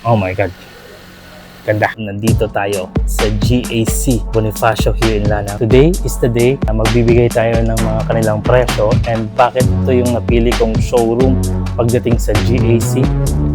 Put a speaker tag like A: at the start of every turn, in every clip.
A: Oh my God. Ganda. Nandito tayo sa GAC Bonifacio here in Lanao. Today is the day na magbibigay tayo ng mga kanilang presyo and bakit ito yung napili kong showroom pagdating sa GAC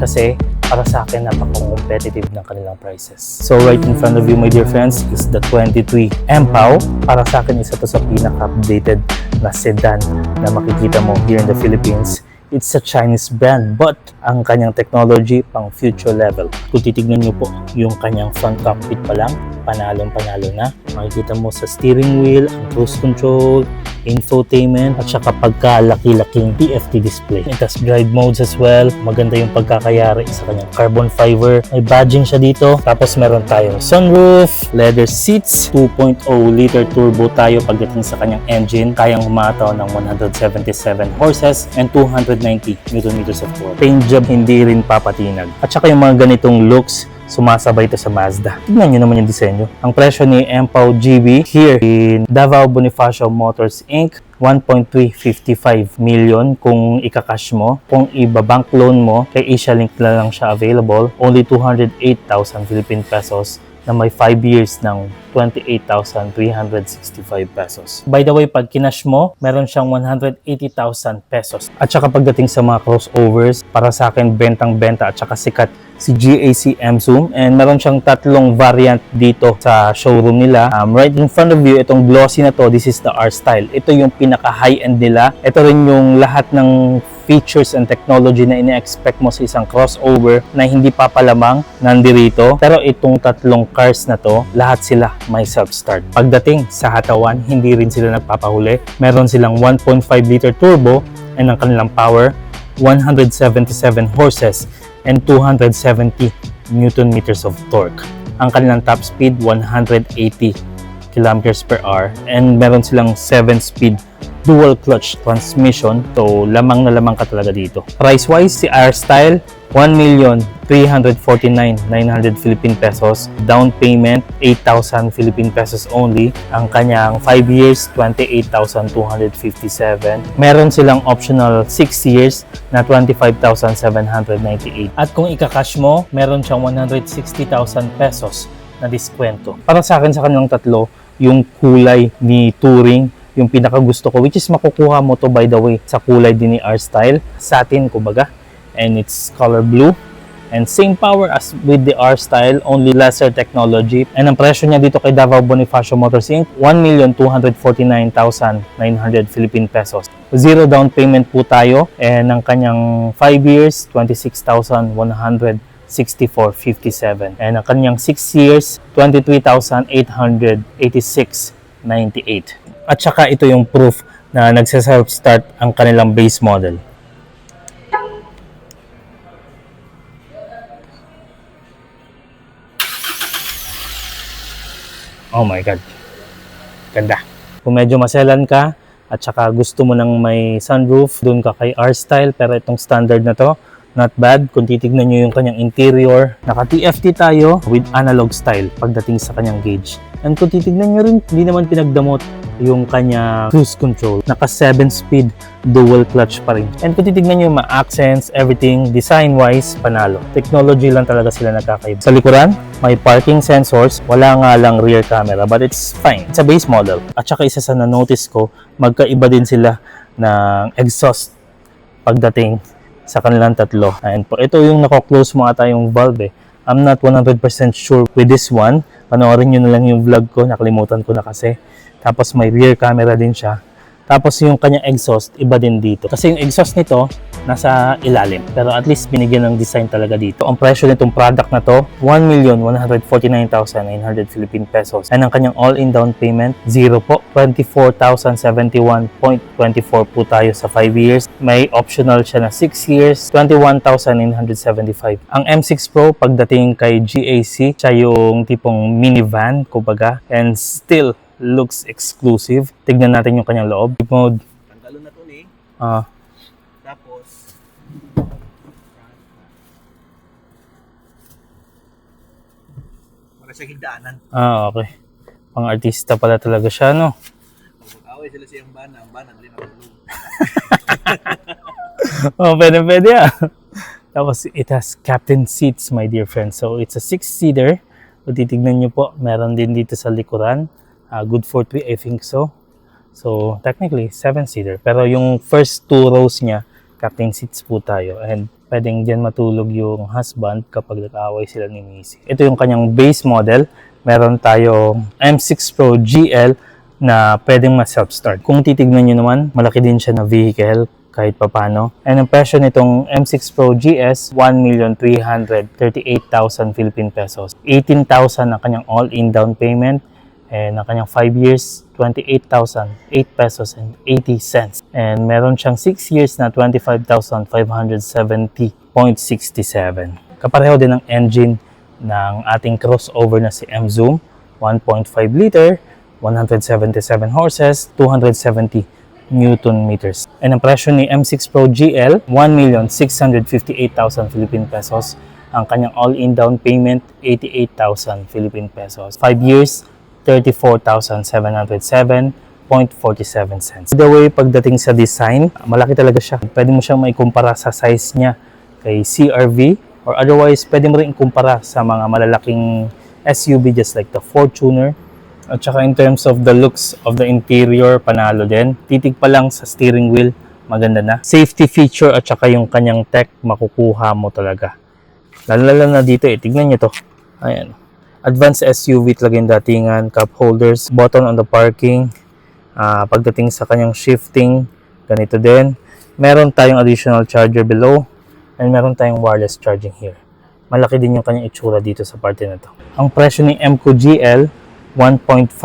A: kasi para sa akin napaka-competitive ng kanilang prices. So right in front of you my dear friends is the 23 MPAW. Para sa akin isa to sa pinaka-updated na sedan na makikita mo here in the Philippines. It's a Chinese brand but ang kanyang technology pang future level. Kung titignan nyo po yung kanyang front cockpit pa lang, panalong-panalo na. Makikita mo sa steering wheel, ang cruise control, infotainment, at saka pagkalaki-laking TFT display. It has drive modes as well. Maganda yung pagkakayari sa kanyang carbon fiber. May badging siya dito. Tapos meron tayong sunroof, leather seats, 2.0 liter turbo tayo pagdating sa kanyang engine. Kayang humataw ng 177 horses and 290 Nm of torque. Paint job hindi rin papatinag. At saka yung mga ganitong looks, sumasabay ito sa Mazda. Tignan nyo naman yung disenyo. Ang presyo ni MPAW GB here in Davao Bonifacio Motors Inc. 1.355 million kung ika-cash mo. Kung iba-bank loan mo, kay Asia Link na lang siya available. Only 208,000 Philippine pesos na may 5 years ng 28,365 pesos. By the way, pag kinash mo, meron siyang 180,000 pesos. At saka pagdating sa mga crossovers, para sa akin, bentang-benta at saka sikat si GAC M-Zoom. And meron siyang tatlong variant dito sa showroom nila. Right in front of you, itong glossy na to, this is the R-Style. Ito yung pinaka-high-end nila. Ito rin yung lahat ng features and technology na ine-expect mo sa isang crossover na hindi papalamang nandirito. Pero itong tatlong cars na to, lahat sila may self-start. Pagdating sa hatawan, hindi rin sila nagpapahuli. Meron silang 1.5 liter turbo and ang kanilang power, 177 horses and 270 Nm of torque. Ang kanilang top speed, 180 km/h and meron silang 7-speed dual clutch transmission. So lamang na lamang ka talaga dito. Price wise, si R-Style 1,349,900 Philippine pesos. Down payment 8,000 Philippine pesos only. Ang kanyang 5 years 28,257. Meron silang optional 6 years na 25,798. At kung ika-cash mo, meron siyang 160,000 pesos na diskwento. Para sa akin sa kanilang tatlo, yung kulay ni Touring yung pinakagusto ko, which is makukuha mo to by the way sa kulay din ni R-Style, satin kumbaga, and it's color blue and same power as with the R-Style, only lesser technology. And ang presyo niya dito kay Davao Bonifacio Motors Inc. 1,249,900 Philippine pesos. Zero down payment po tayo and ang kanyang 5 years 26,164.57 and ang kanyang 6 years 23,886.98. At saka ito yung proof na nagse-self-start ang kanilang base model. Oh my God. Ganda. Kung medyo maselan ka at saka gusto mo ng may sunroof, dun ka kay R-Style, pero itong standard na to, not bad. Kung titignan nyo yung kanyang interior, naka-TFT tayo with analog style pagdating sa kanyang gauge. And kung titignan nyo rin, hindi naman pinagdamot yung kanya cruise control. Naka 7-speed dual clutch pa rin. And kung titignan nyo yung mga accents, everything, design-wise, panalo. Technology lang talaga sila nagkakaiba. Sa likuran, may parking sensors. Wala nga lang rear camera, but it's fine. It's a base model. At saka isa sa na-notice ko, magkaiba din sila ng exhaust pagdating sa kanilang tatlo. And po, ito yung nako-close mo ata yung valve eh. I'm not 100% sure with this one. Panoorin nyo na lang yung vlog ko, nakalimutan ko na kasi. Tapos may rear camera din siya. Tapos yung kanyang exhaust, iba din dito. Kasi yung exhaust nito, nasa ilalim. Pero at least binigyan ng design talaga dito. Ang presyo nitong product na to, 1,149,900 Philippine pesos. And ang kanyang all-in down payment, 0 po. 24,071.24 po tayo sa 5 years. May optional siya na 6 years, 21,975. Ang M6 Pro, pagdating kay GAC, siya yung tipong minivan, kumbaga. And still, looks exclusive. Tignan natin yung kanyang loob. Mode.
B: Pantalon na to ni. Tapos wala sa higdaanan.
A: Okay. Pang artista pala talaga siya, no?
B: Away sila siyang bana. Ang bana, dali na tulog.
A: Oh, pwede ah. Tapos, it has captain seats, my dear friends. So, it's a 6-seater. Kung titignan nyo po, meron din dito sa likuran. Good for 3, I think so. So, technically, 7-seater. Pero yung first 2 rows niya, captain seats po tayo. And pwedeng dyan matulog yung husband kapag nag-aaway sila ni Missy. Ito yung kanyang base model. Meron tayong M6 Pro GL na pwedeng ma-self-start. Kung titignan nyo naman, malaki din siya na vehicle kahit papano. And ang presyo nitong M6 Pro GS, 1,338,000 Philippine pesos. 18,000 ang kanyang all-in down payment. And ang kanyang 5 years, 28,008 pesos and 80 cents. And meron siyang 6 years na 25,570.67. Kapareho din ang engine ng ating crossover na si M-Zoom. 1.5 liter, 177 horses, 270 Newton meters. And ang presyo ni M6 Pro GL, 1,658,000 Philippine pesos. Ang kanyang all-in down payment, 88,000 Philippine pesos. 5 years, 34,707.47 cents. By the way, pagdating sa design, malaki talaga siya. Pwede mo siyang maikumpara sa size niya kay CR-V or otherwise, pwede mo rin ikumpara sa mga malalaking SUV just like the Fortuner. At saka in terms of the looks of the interior, panalo din. Titig pa lang sa steering wheel, maganda na. Safety feature at saka yung kanyang tech, makukuha mo talaga. Lalo na dito tignan nyo to. Ayan. Advanced SUV talaga yung datingan, cup holders, button on the parking. Pagdating sa kanyang shifting, ganito din. Meron tayong additional charger below and meron tayong wireless charging here. Malaki din yung kanyang itsura dito sa parte na to. Ang presyo ni M-Co GL, 1.5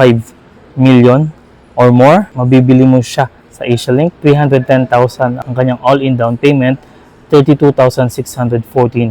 A: million or more. Mabibili mo siya sa Asialink. 310,000 ang kanyang all-in down payment. 32,614.13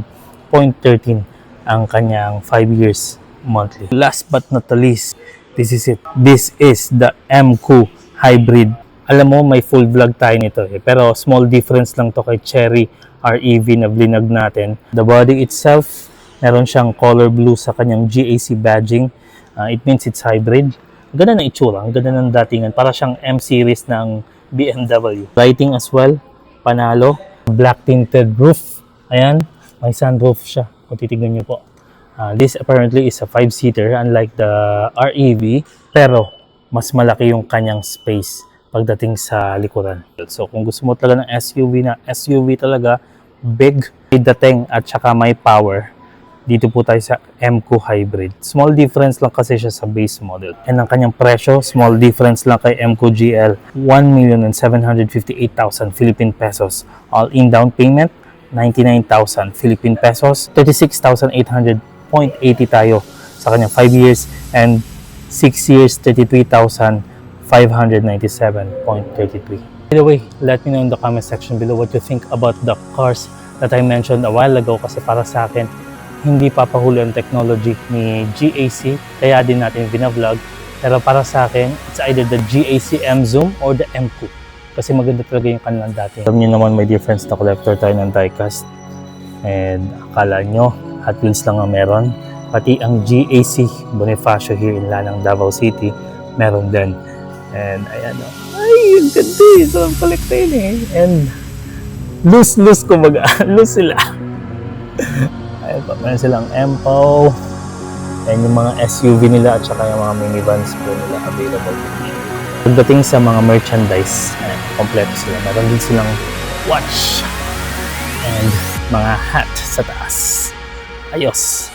A: ang kanyang 5 years monthly. Last but not the least, this is it. This is the M-Co Hybrid. Alam mo, may full vlog tayo nito pero small difference lang to kay Chery REV na blinag natin. The body itself, meron siyang color blue sa kanyang GAC badging. It means it's hybrid. Ang ganda ng itsura, ang ganda ng datingan. Para siyang M-series ng BMW. Lighting as well, panalo. Black tinted roof. Ayan, may sunroof siya. Kung titignan nyo po. This apparently is a 5-seater unlike the REV. Pero, mas malaki yung kanyang space pagdating sa likuran. So, kung gusto mo talaga ng SUV na SUV talaga, big, may dating at saka may power, dito po tayo sa M-Co Hybrid. Small difference lang kasi siya sa base model. And ang kanyang presyo, small difference lang kay M-Co GL, 1,758,000 Philippine pesos. All-in down payment, 99,000 Philippine pesos. 36,800.80 tayo sa kanyang 5 years and 6 years, 33,597.33. By the way, let me know in the comment section below what you think about the cars that I mentioned a while ago kasi para sa akin, hindi papahuli ang technology ni GAC, kaya din natin binavlog. Pero para sa akin, it's either the GAC M-Zoom or the M-Co. Kasi maganda talaga yung kanilang dati. Alam nyo naman, may difference na collector tayo ng diecast. And akala nyo, Hot Wheels lang ang meron. Pati ang GAC Bonifacio here in Lanang, Davao City, meron din. And ayan o. Ay, yung ganda eh. So, ang collector yun eh. And loose kumbaga. Loose sila. Ayun pa, meron silang M-PO. Ayan yung mga SUV nila at saka yung mga minivans po nila available. Pagdating sa mga merchandise, ayan, kompleto sila. Meron din silang watch and mga hat sa taas. Ayos!